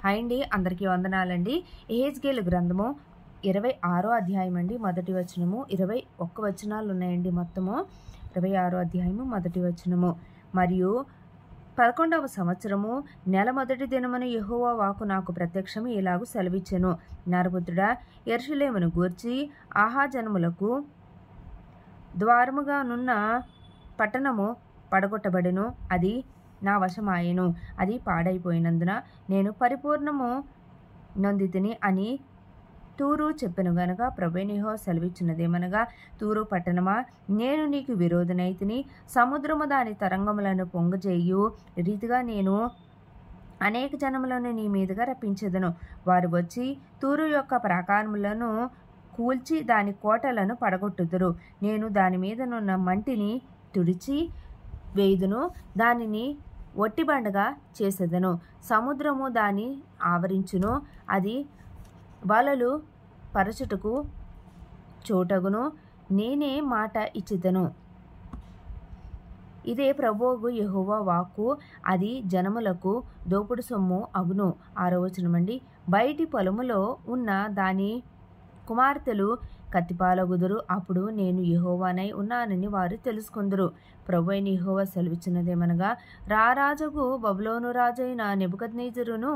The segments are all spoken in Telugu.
హాయ్ అండి, అందరికీ వందనాలండి. ఎహెజ్కేలు గ్రంథము 26 అధ్యాయం అండి. మొదటి వచనము 21 వచనాలు ఉన్నాయండి. మొత్తము 26 అధ్యాయము మొదటి వచనము. మరియు 11వ సంవత్సరము నెల మొదటి దినమున యెహోవా వాక్కు నాకు ప్రత్యక్షము ఇలాగు సెలవిచ్చెను. నరపుత్రుడా, యెరూషలేమును గూర్చి ఆహాజనములకు ద్వారముగానున్న పట్టణము పడగొట్టబడెను, అది నా వశమాయెను, అది పాడైపోయినందున నేను పరిపూర్ణము నొందితిని అని తూరు చెప్పెను గనుక ప్రభువైన యెహోవా సెలవిచ్చినదేమనగా, తూరు పట్టణమా, నేను నీకు విరోధినైతిని. సముద్రము దాని తరంగములను పొంగజేయు రీతిగా నేను అనేక జనములను నీ మీదుగా రప్పించెదను. వారు వచ్చి తూరు యొక్క ప్రాకారములను కూల్చి దాని కోటలను పడగొట్టుదురు. నేను దాని మీదనున్న మంటిని తుడిచి వేయుదును, దానిని ఒట్టిబండగా చేసేదను. సముద్రము దాని ఆవరించును, అది వలలు పరచుటకు చోటగును. నేనే మాట ఇచ్చిదను. ఇదే ప్రభువు యెహోవా వాక్కు, అది జనములకు దోపుడు సొమ్ము అగును. 6వ వచనమండి. బయటి పొలములో ఉన్న దాని కుమార్తెలు కత్తిపాలగుదురు. అప్పుడు నేను యెహోవానై ఉన్నానని వారు తెలుసుకొందురు. ప్రభువైన యెహోవా సెలవిచ్చినదేమనగా, రారాజుకు బబులోను రాజైన నెబుకద్నెజరును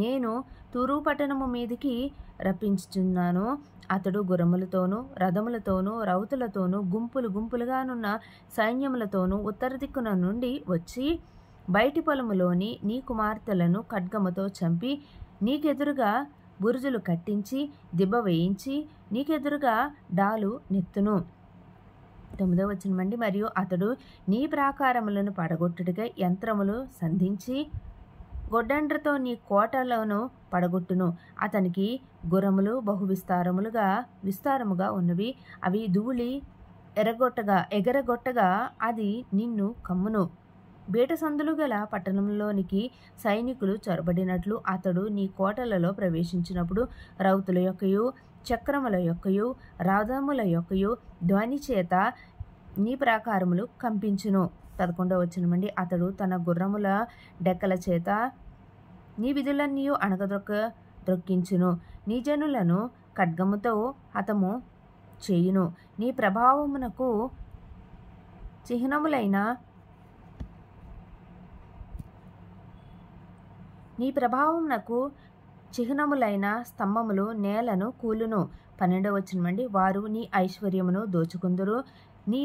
నేను తూరు పట్టణము మీదికి రప్పించుచున్నాను. అతడు గుర్రములతోనూ రథములతోనూ రౌతులతోనూ గుంపులు గుంపులుగానున్న సైన్యములతోనూ ఉత్తర దిక్కున నుండి వచ్చి బయటి పొలములోని నీ కుమార్తెలను ఖడ్గముతో చంపి నీకెదురుగా బురుజులు కట్టించి దిబ్బ వేయించి నీకెదురుగా డాలు నెత్తును. 9వ వచనమండి. మరియు అతడు నీ ప్రాకారములను పడగొట్టుటకై యంత్రములు సంధించి గొడ్డండ్రతో నీ కోటలను పడగొట్టును. అతనికి గుర్రములు బహు విస్తారముగా ఉన్నవి. అవి ధూళి ఎగరగొట్టగా అది నిన్ను కమ్మును. బీట సందులు గల పట్టణంలోనికి సైనికులు చొరబడినట్లు అతడు నీ కోటలలో ప్రవేశించినప్పుడు రౌతుల యొక్కయు చక్రముల యొక్కయు రథముల యొక్కయు ధ్వని చేత నీ ప్రాకారములు కంపించును. 11వ వచనమండి. అతడు తన గుర్రముల డెక్కల చేత నీ విధులన్నీ ద్రొక్కించును. నీ జనులను ఖడ్గముతో హతము చేయును. నీ ప్రభావమునకు చిహ్నములైన స్తంభములు నేలను కూలును. 12వ వచనమండి. వారు నీ ఐశ్వర్యమును దోచుకుందురు, నీ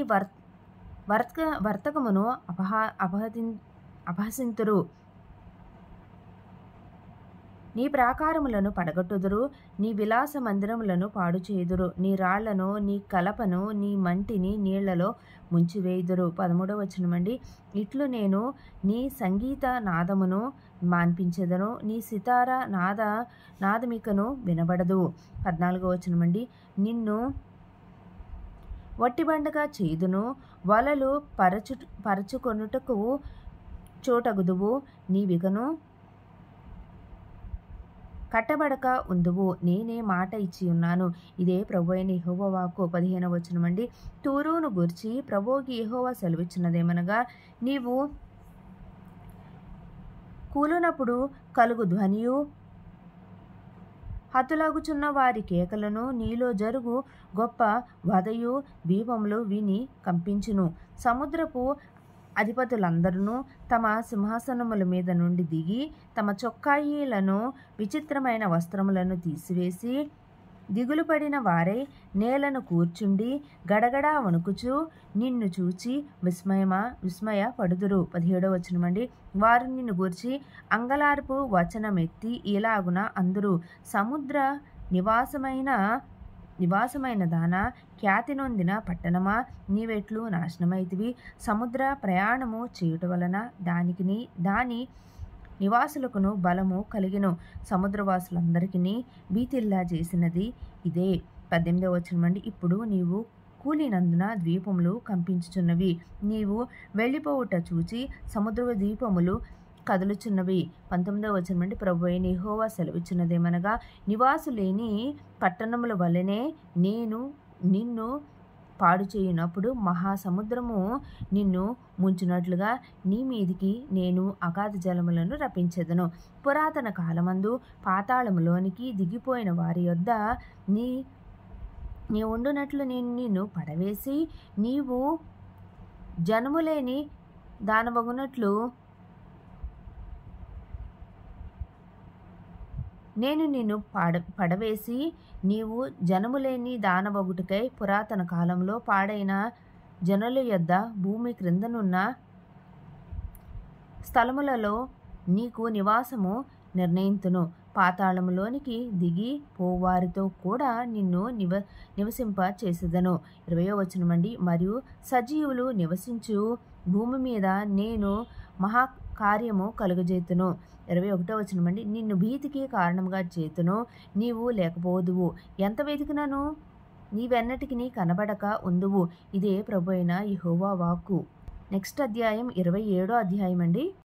వర్తకమును అపహసింతురు. నీ ప్రాకారములను పడగొట్టుదురు, నీ విలాస మందిరములను పాడు చేయుదురు. నీ రాళ్లను నీ కలపను నీ మంటిని నీళ్లలో ముంచివేయుదురు. 13వ వచనమండి. ఇట్లు నేను నీ సంగీత నాదమును మాన్పించెదను, నీ సితార నాదమికను వినబడదు. 14వ వచనమండి. నిన్ను వట్టిబండగా చేయుదును, వలలు పరచుకొనుటకు చోటగుదువు, నీవికను కట్టబడక ఉందువు. నేనే మాట ఇచ్చి ఉన్నాను. ఇదే ప్రభువైన యెహోవా వాక్కు. 15వ వచనమండి. తూరును గూర్చి ప్రభువుకి యెహోవా సెలవిచ్చినదేమనగా, నీవు కూలునప్పుడు కలుగు ధ్వనియు హతులగుచున్న వారి కేకలను నీలో జరుగు గొప్ప వధయు దీపములు విని కంపించును. సముద్రపు అధిపతులందరూ తమ సింహాసనముల మీద నుండి దిగి తమ చొక్కాయిలను విచిత్రమైన వస్త్రములను తీసివేసి దిగులు పడిన వారై నేలను కూర్చుండి గడగడా వణుకుచు నిన్ను చూచి విస్మయ పడుదురు. 17వ వచనమండి. వారు నిన్ను గూర్చి అంగలార్పు వచనమెత్తి ఇలాగున అందురు, సముద్ర నివాసమైన దానా, ఖ్యాతి నొందిన పట్టణమా, నీవెట్లు నాశనమైతివి. సముద్ర ప్రయాణము చేయుట వలన దాని నివాసులకును బలము కలిగెను. సముద్రవాసులందరికీ భీతిల్లా చేసినది ఇదే. 18వ వచనమండి. ఇప్పుడు నీవు కూలినందున ద్వీపములు కంపించుచున్నవి, నీవు వెళ్ళిపోవుట చూచి సముద్ర ద్వీపములు కదులుచున్నవి. 19వ వచనమండి. ప్రభువైన యెహోవా సెలవిచ్చినదేమనగా, నివాసు లేని పట్టణముల వలెనే నేను నిన్ను పాడు చేయునప్పుడు మహాసముద్రము నిన్ను ముంచునట్లుగా నీ మీదికి నేను అగాధ జలములను రప్పించెదను. పురాతన కాలమందు పాతాళములోనికి దిగిపోయిన వారి యొద్ద నీ ఉండునట్లు నేను నిన్ను పడవేసి నీవు జనములేని దానవగునట్లు నేను నిన్ను పడవేసి నీవు జనములేని దానవగుటకై పురాతన కాలంలో పాడైన జనుల యొద్ద భూమి క్రిందనున్న స్థలములలో నీకు నివాసము నిర్ణయింతును. పాతాళములోనికి దిగి పోవారితో కూడా నిన్ను నివసింప చేసేదను. 20వ వచనమండి. మరియు సజీవులు నివసించు భూమి మీద నేను మహాకార్యము కలుగజేతును. 21వ వచనమండి. నిన్ను భీతికి కారణముగా చేతును, నీవు లేకపోదువు. ఎంత వెతికినను నీవెన్నటికి కనబడక ఉందువు. ఇదే ప్రభు అయిన యెహోవా వాక్కు. నెక్స్ట్ అధ్యాయం 27వ అధ్యాయం అండి.